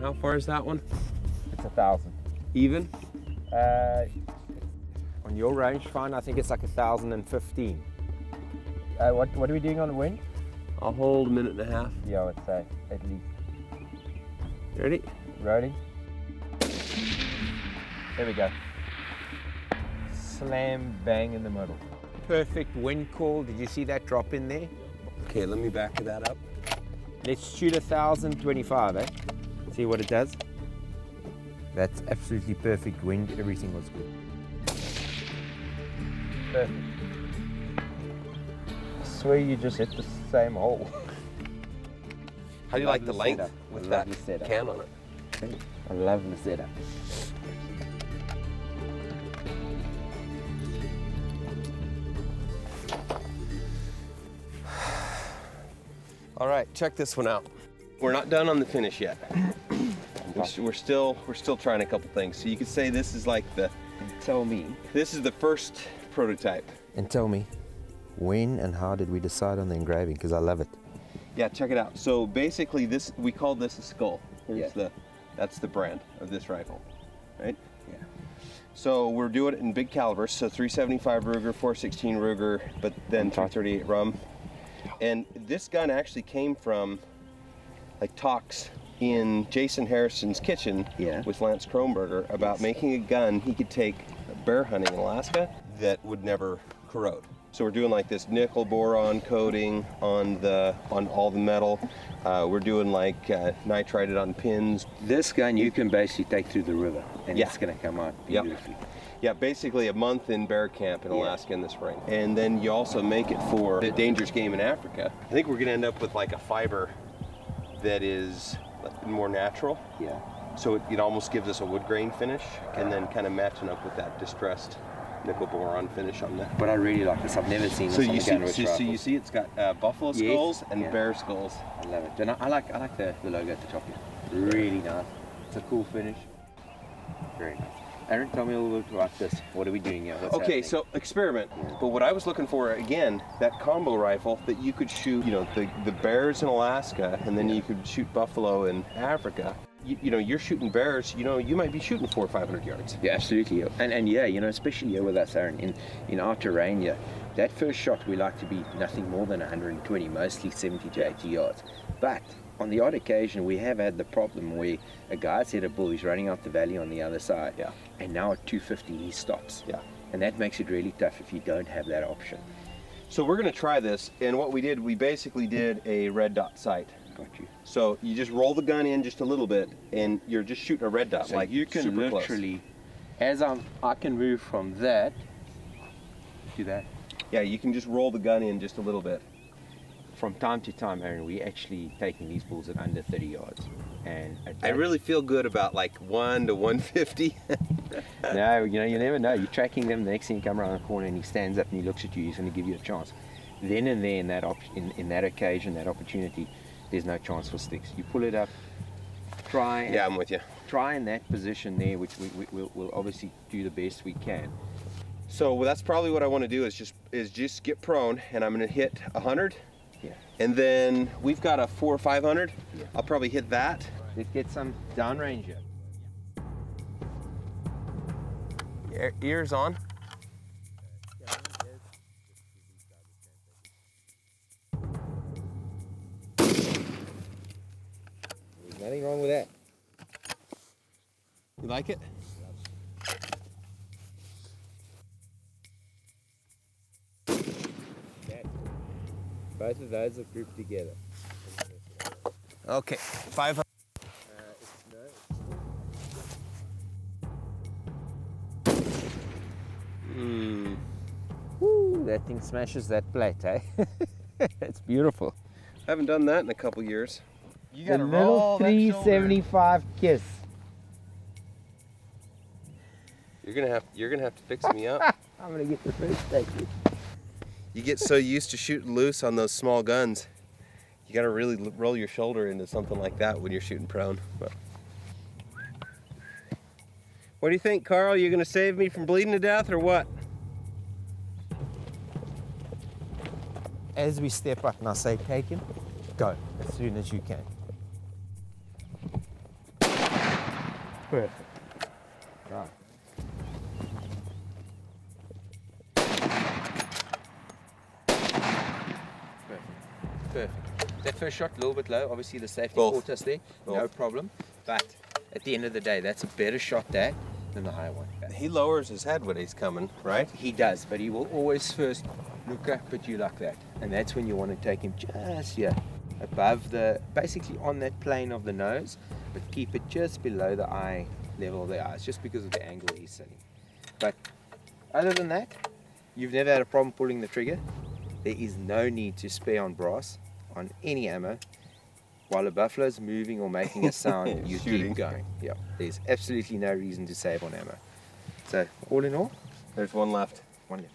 How far is that one? It's 1,000. Even? On your range find, I think it's like 1,015. What are we doing on the wind? I'll hold a minute and a half. Yeah, I would say, at least. Ready? Rolling. There we go. Slam bang in the middle. Perfect wind call. Did you see that drop in there? Okay, let me back that up. Let's shoot 1,025, eh? See what it does? That's absolutely perfect wind. Everything was good. Perfect. I swear you just hit the same hole. How do you like the length with that cam on it? I love the setup. All right, check this one out. We're not done on the finish yet. We're still trying a couple things. So you could say this is like the. Tell me. This is the first prototype. And tell me, when and how did we decide on the engraving? Because I love it. Yeah, check it out. So basically, we call this a Skuhl. That's the brand of this rifle, right? Yeah. So we're doing it in big calibers. So 375 Ruger, 416 Ruger, but then 238 Rum. And this gun actually came from like talks in Jason Harrison's kitchen with Lance Kronberger about making a gun he could take bear hunting in Alaska that would never corrode. So we're doing like this nickel boron coating on all the metal. We're doing like nitrided on pins. This gun you can basically take through the river and it's going to come out beautifully. Yeah, basically a month in bear camp in Alaska in the spring. And then you also make it for the dangerous game in Africa. I think we're gonna end up with like a fiber that is more natural. Yeah. So it almost gives us a wood grain finish and then kind of matching up with that distressed nickel boron finish on that. But I really like this. I've never seen this on the Gunwerks rifle. So you see it's got buffalo skulls and bear skulls. I love it. And I like the logo at the top here. Really nice. It's a cool finish. Very nice. Aaron, tell me a little bit about this. What are we doing here? What's happening? So experiment. But what I was looking for, again, that combo rifle that you could shoot, the bears in Alaska, and then you could shoot buffalo in Africa. You're shooting bears, you might be shooting 400 or 500 yards. Yeah, absolutely. And yeah, especially here with us, Aaron, in our terrain here, that first shot we like to be nothing more than 120, mostly 70 to 80 yards. But on the odd occasion, we have had the problem where a guy's hit a bull, he's running out the valley on the other side, and now at 250 he stops. Yeah. And that makes it really tough if you don't have that option. So we're going to try this, and what we did, we basically did a red dot sight. Got you. So you just roll the gun in just a little bit, and you're just shooting a red dot, so like you can super literally, close. as I can move from that to that. Yeah, you can just roll the gun in just a little bit. From time to time, Aaron, we're actually taking these bulls at under 30 yards. And I really feel good about like 1 to 150. No, you never know. You're tracking them, the next thing you come around the corner and he stands up and he looks at you, he's going to give you a chance. Then and there, in that occasion, that opportunity, there's no chance for sticks. You pull it up, try. Yeah, I'm with you. Try in that position there, which we'll obviously do the best we can. So that's probably what I want to do is just get prone, and I'm going to hit 100. Yeah. And then we've got a 400 or 500. Yeah. I'll probably hit that. Let's get some downrange here. Ears on. There's nothing wrong with that. You like it? Both of those are grouped together. Okay, 500. Woo, that thing smashes that plate, eh? It's beautiful. I haven't done that in a couple years. You got a little 375 kiss. You're gonna have to fix me up. I'm gonna get the first take. You get so used to shooting loose on those small guns, you gotta really roll your shoulder into something like that when you're shooting prone. But what do you think, Carl? You gonna save me from bleeding to death or what? As we step up and I say take him, go as soon as you can. Perfect. Right. Perfect. That first shot a little bit low. Obviously the safety caught us there. No problem. But at the end of the day, that's a better shot there than the high one. He lowers his head when he's coming, right? He does, but he will always first look up at you like that. And that's when you want to take him just here, above the, basically on that plane of the nose, but keep it just below the eye level of the eyes, just because of the angle he's sitting. But other than that, you've never had a problem pulling the trigger. There is no need to spare on brass on any ammo. While a buffalo's moving or making a sound, you keep going. Yeah, there's absolutely no reason to save on ammo. So, all in all, there's one left. One left.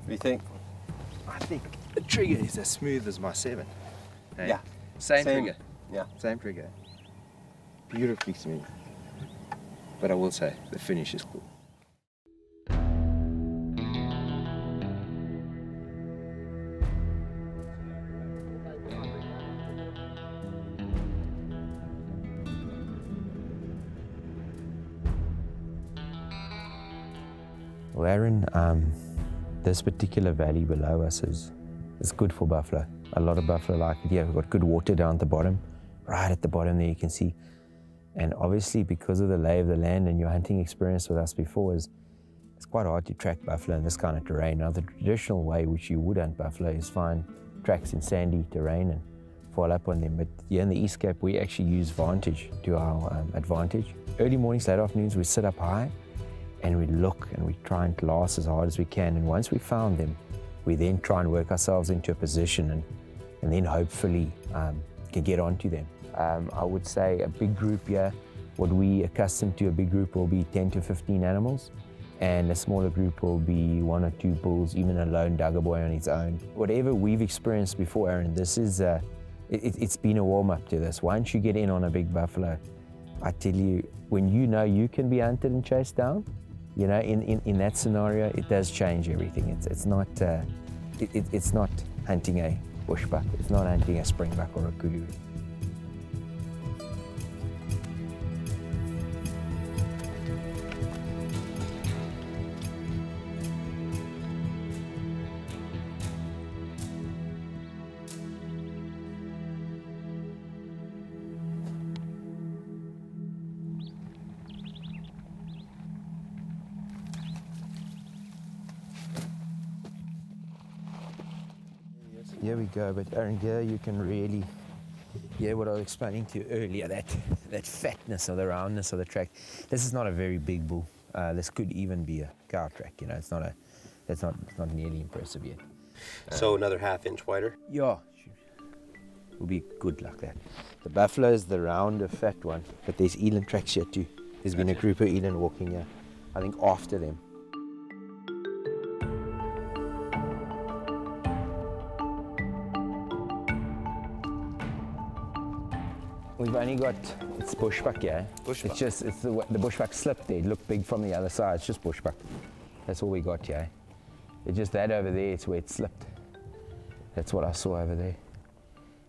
What do you think? I think the trigger is as smooth as my 7. Hey? Yeah. Same trigger. Yeah. Same trigger. Beautifully smooth. But I will say, the finish is cool. Well, Aaron, this particular valley below us is good for buffalo. A lot of buffalo like it here. We've got good water down at the bottom. Right at the bottom there you can see. And obviously because of the lay of the land and your hunting experience with us before, it's quite hard to track buffalo in this kind of terrain. Now the traditional way which you would hunt buffalo is find tracks in sandy terrain and fall up on them. But here in the East Cape we actually use vantage to our advantage. Early mornings, late afternoons we sit up high and we look and we try and glass as hard as we can. And once we found them, we then try and work ourselves into a position and then hopefully can get onto them. I would say a big group here, what we accustomed to a big group will be 10 to 15 animals, and a smaller group will be 1 or 2 bulls, even a lone Dagga boy on its own. Whatever we've experienced before, Aaron, this is, it's been a warm-up to this. Once you get in on a big buffalo, I tell you, when you know you can be hunted and chased down, you know, in that scenario, it does change everything. It's not hunting a bushbuck, it's not hunting a springbuck or a kudu. Here we go, but Aaron, here you can really, what I was explaining to you earlier, that fatness or the roundness of the track. This is not a very big bull. This could even be a cow track, you know, it's not nearly impressive yet. So another ½ inch wider? Yeah, will be good like that. The buffalo is the rounder, fat one, but there's eland tracks here too. There's been a group of eland walking here, I think after them. We've only got, it's bushbuck here. Bushbuck. It's just, the bushbuck slipped there. It looked big from the other side. It's just bushbuck. That's all we got here. It's just that over there, it's where it slipped. That's what I saw over there.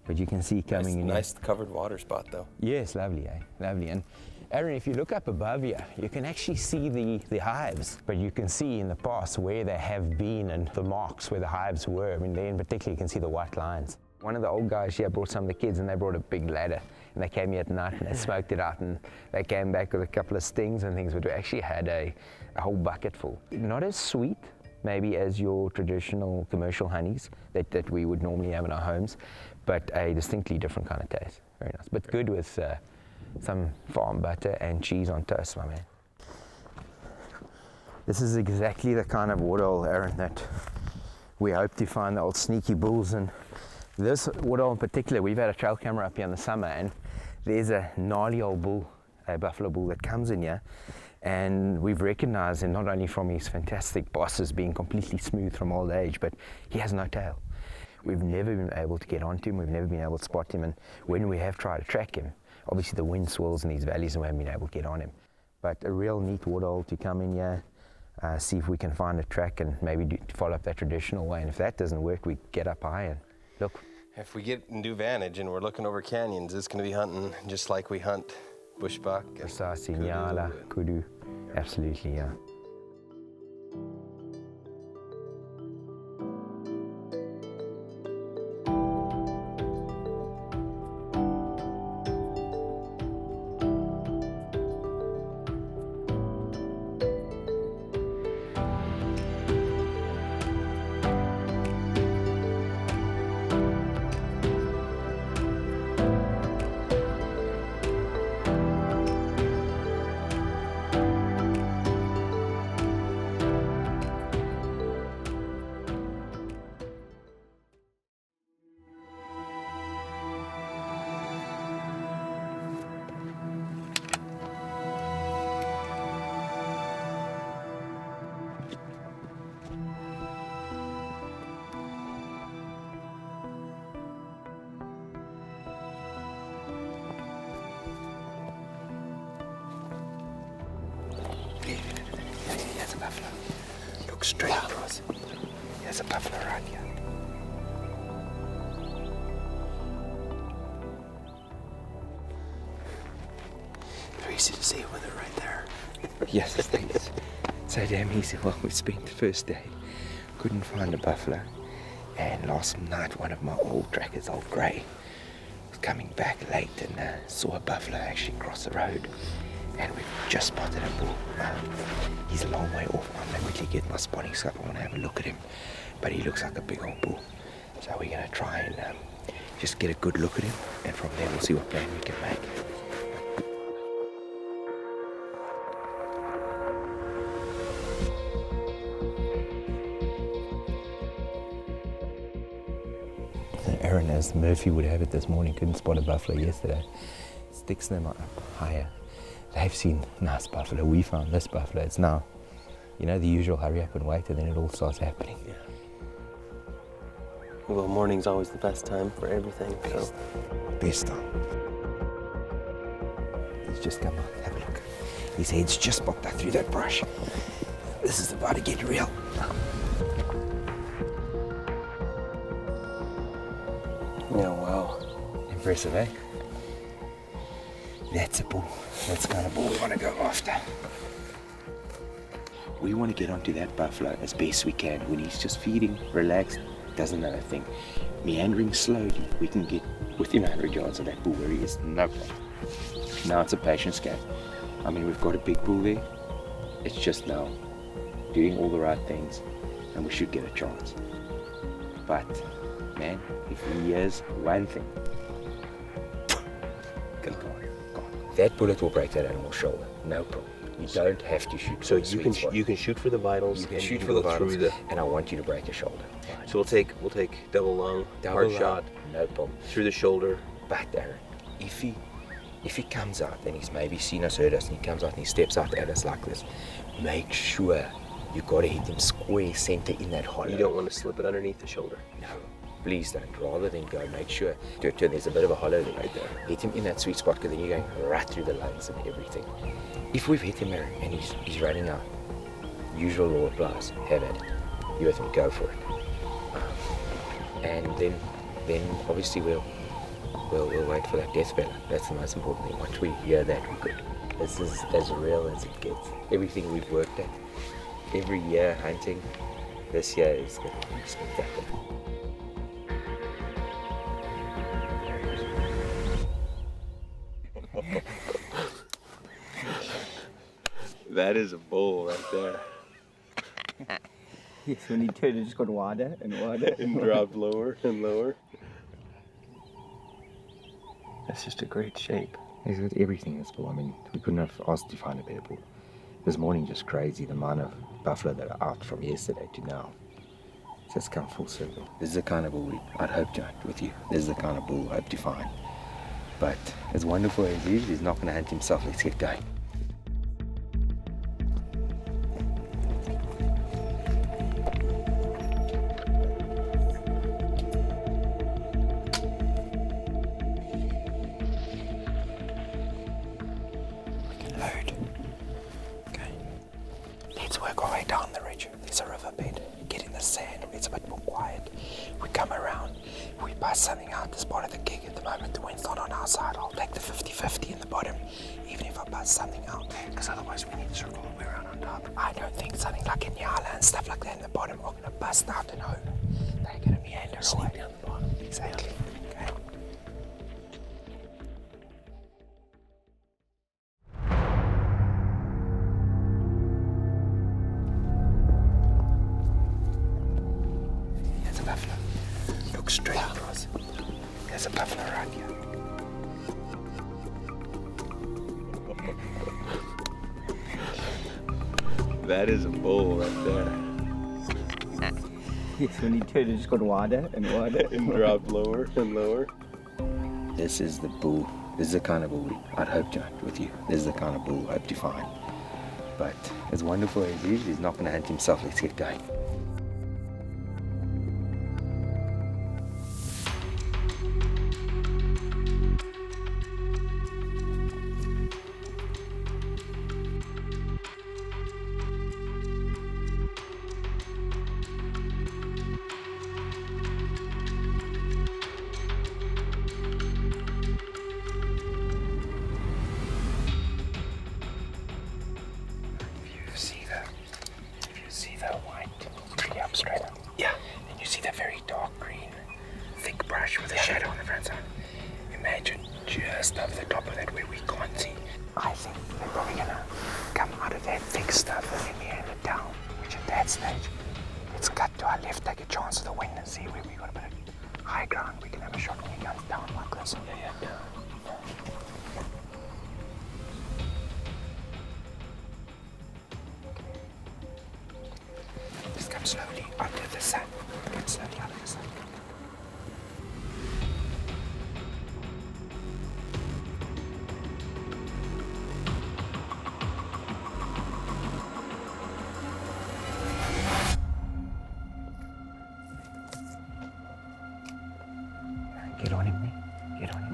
But you can see coming in. Nice covered water spot though. Yes, lovely, eh? Lovely. And Aaron, if you look up above here, you can actually see the hives. But you can see in the past where they have been and the marks where the hives were. I mean, there in particular, you can see the white lines. One of the old guys here brought some of the kids and they brought a big ladder and they came here at night and they smoked it out and they came back with a couple of stings and things, but we actually had a whole bucket full. Not as sweet maybe as your traditional commercial honeys that we would normally have in our homes, but a distinctly different kind of taste. Very nice, but good with some farm butter and cheese on toast, my man. This is exactly the kind of waterhole, Aaron, that we hope to find the old sneaky bulls. And this waterhole in particular, we've had a trail camera up here in the summer and there's a gnarly old bull, a buffalo bull that comes in here, and we've recognized him not only from his fantastic bosses being completely smooth from old age, but he has no tail. We've never been able to get onto him, we've never been able to spot him, and when we have tried to track him, obviously the wind swirls in these valleys and we haven't been able to get on him. But a real neat waterhole to come in here. see if we can find a track and maybe follow up that traditional way. And if that doesn't work, we get up high and look. If we get and do vantage and we're looking over canyons, it's going to be hunting just like we hunt bushbuck. Precisely, nyala, kudu, absolutely, yeah. There's a buffalo. Look straight across. There's a buffalo right here. Very easy to see with it right there. Yes, it is. So damn easy. Well, we spent the first day, couldn't find a buffalo, and last night one of my old trackers, old grey, was coming back late and saw a buffalo actually cross the road. And we've just spotted a bull. He's a long way off. I'm going to quickly get my spotting scope. I want to have a look at him. But he looks like a big old bull. So we're going to try and just get a good look at him. And from there we'll see what plan we can make. So Aaron, as Murphy would have it this morning, couldn't spot a buffalo yesterday. Sticks them up higher. They've seen nice buffalo. We found this buffalo. It's now, you know, the usual hurry up and wait, and then it all starts happening. Yeah. Well, morning's always the best time for everything. Best time. He's just come out. Have a look. His head's just popped out through that brush. This is about to get real. Yeah, wow. Impressive, eh? That's a bull. That's the kind of bull we want to go after. We want to get onto that buffalo as best we can. When he's just feeding, relaxed, doesn't know a thing. Meandering slowly, we can get within 100 yards of that bull where he is. No problem. Now it's a patience game. I mean, we've got a big bull there. It's just now doing all the right things, and we should get a chance. But, man, if he hears one thing, That bullet will break that animal's shoulder. No problem. You don't have to shoot. So you can shoot for the vitals. You can shoot for the vitals, and I want you to break the shoulder. Right. So we'll take double lung, hard shot. No problem. Through the shoulder. But Aaron, if he comes out and he's maybe seen us, heard us, and he comes out and he steps out at us like this, make sure you got to hit him square center in that hollow. You don't want to slip it underneath the shoulder. No. Please don't. Rather than go, make sure there's a bit of a hollow there. Right there. Hit him in that sweet spot, because then you're going right through the lungs and everything. If we've hit him, Aaron, and he's running out, usual law applies. Have at it. You with him, go for it. And then obviously we'll wait for that death bell. That's the most important thing. Once we hear that, we're good. This is as real as it gets. Everything we've worked at, every year hunting, this year is going to be spectacular. That is a bull right there. Yes, when he turned, it just got wider and wider. And dropped lower and lower. That's just a great shape. He's got everything in this bull. I mean, we couldn't have asked to find a better bull. This morning, just crazy, the amount of buffalo that are out from yesterday to now. It's just come full circle. This is the kind of bull I'd hope to hunt with you. This is the kind of bull I hope to find. But as wonderful as he is, he's not going to hunt himself. Let's get going. We can load. Okay. Let's work our way down the ridge. There's a riverbed. Get in the sand. It's a bit more quiet. We come around. We bust something out as part of the gig. At the moment, the wind's not on our side. I'll take the 50-50 in the bottom, even if I bust something out. Because otherwise, we need to circle all the way around on top. I don't think something like a nyala and stuff like that in the bottom are going to bust out and home. They're going to meander away down the bottom. Exactly. Okay. There's a buffalo. Look straight across. There's a buffalo right here. That is a bull right there. Yes, when you turn, it just got wider and wider. And drop lower and lower. This is the bull. This is the kind of bull I'd hope to hunt with you. This is the kind of bull I hope to find. But as wonderful as he is, he's not going to hunt himself. Let's get going. If you see the white tree up straight up. Yeah. And you see the very dark green, thick brush with a shadow on the front side. Imagine just over the top of that where we can't see. I think they're probably gonna come out of that thick stuff and then meander down, which at that stage, let's cut to our left, take a chance of the wind and see where we got a bit of high ground. We can have a shot when he comes down like this. Yeah. Just come slowly out of the sun. Come slowly out of the sun. Get on him, Nick. Get on him.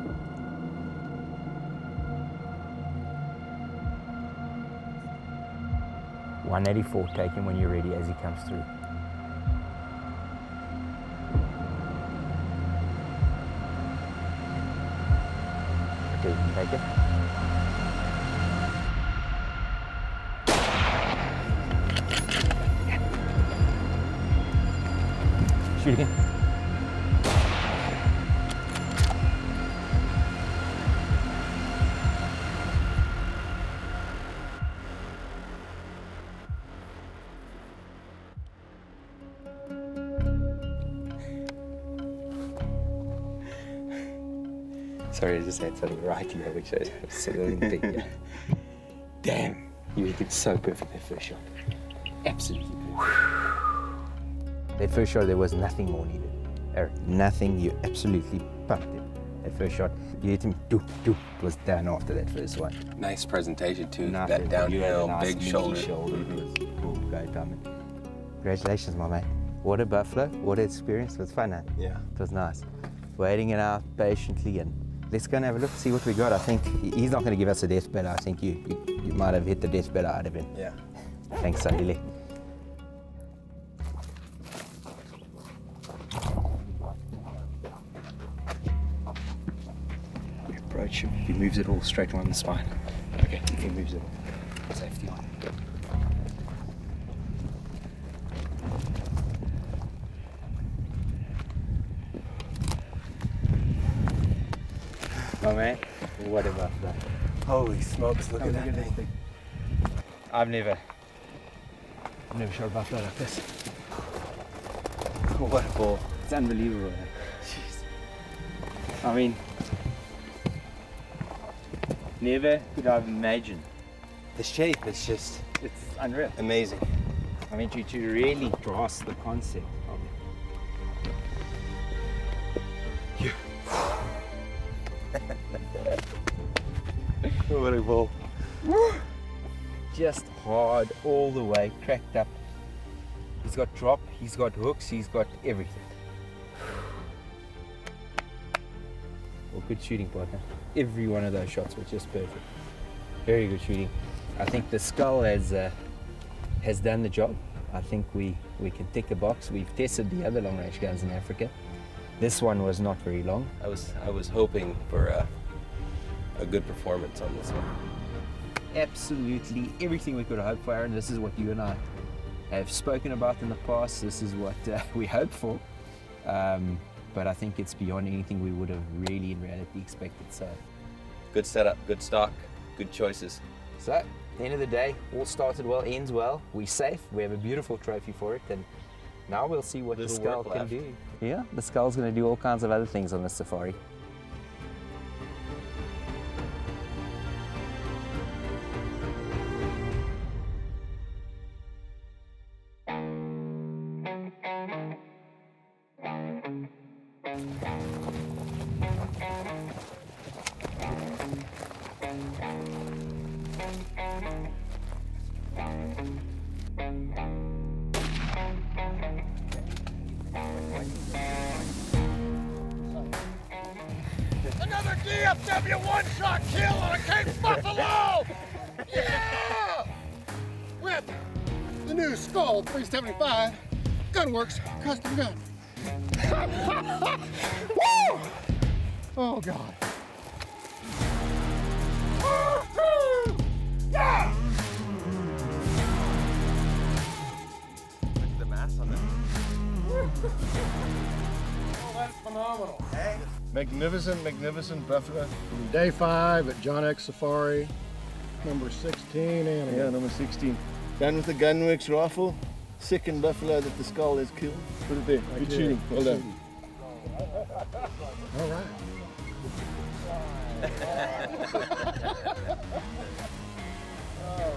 $184, take him when you're ready as he comes through. Okay, you can take it. Shoot again. Sorry, I just had something right here, which I didn't think. Yeah. Damn, you hit it so perfect that first shot. Absolutely perfect. That first shot, there was nothing more needed. Aaron, nothing, you absolutely pumped it. That first shot, you hit him, doop, doop, it was done after that first one. Nice presentation too. Nothing, that downhill, nice big mini shoulder. It was cool, great timing. Congratulations, my mate. What a buffalo, what an experience. It was fun, huh? Yeah. It was nice. Waiting it out patiently, and let's go and have a look, see what we got. I think he's not going to give us a death better. I think you might have hit the death better out of him. Yeah. Thanks, Salile. We approach him. He moves it all straight along the spine. Okay, he moves it all. Safety on. Oh man, what a buffalo. Holy smokes, look at that thing. I've never shot a buffalo like this. What a bull. It's unbelievable. Man. I mean, never could I have imagined. The shape is just, it's unreal. Amazing. I mean, to really grasp the concept of it. What a bull. Just hard all the way, cracked up. He's got drop, he's got hooks, he's got everything. Well, good shooting, partner. Every one of those shots was just perfect. Very good shooting. I think the Skuhl has has done the job. I think we can tick a box. We've tested the other long range guns in Africa. This one was not very long. I was hoping for a good performance on this one. Absolutely everything we could hope for, Aaron. This is what you and I have spoken about in the past. This is what we hope for. But I think it's beyond anything we would have really in reality expected. So Good setup, good stock, good choices. So, at the end of the day, all started well, ends well. We're safe. We have a beautiful trophy for it, and now we'll see what the Skuhl can do. Yeah, the Skull's going to do all kinds of other things on this safari. Another DFW one-shot kill on a Cape Buffalo! Yeah! With the new Skuhl 375 Gunwerks custom gun. Woo! Oh God. Yeah! Look at the mass on it. Oh, that's phenomenal. Hey. Magnificent buffalo. From day 5 at John X Safari, number 16 animal. Yeah, number 16. Done with the Gunwerks rifle. Second buffalo that the Skuhl has killed. Put it there. Good shooting. Well done. All right. Oh.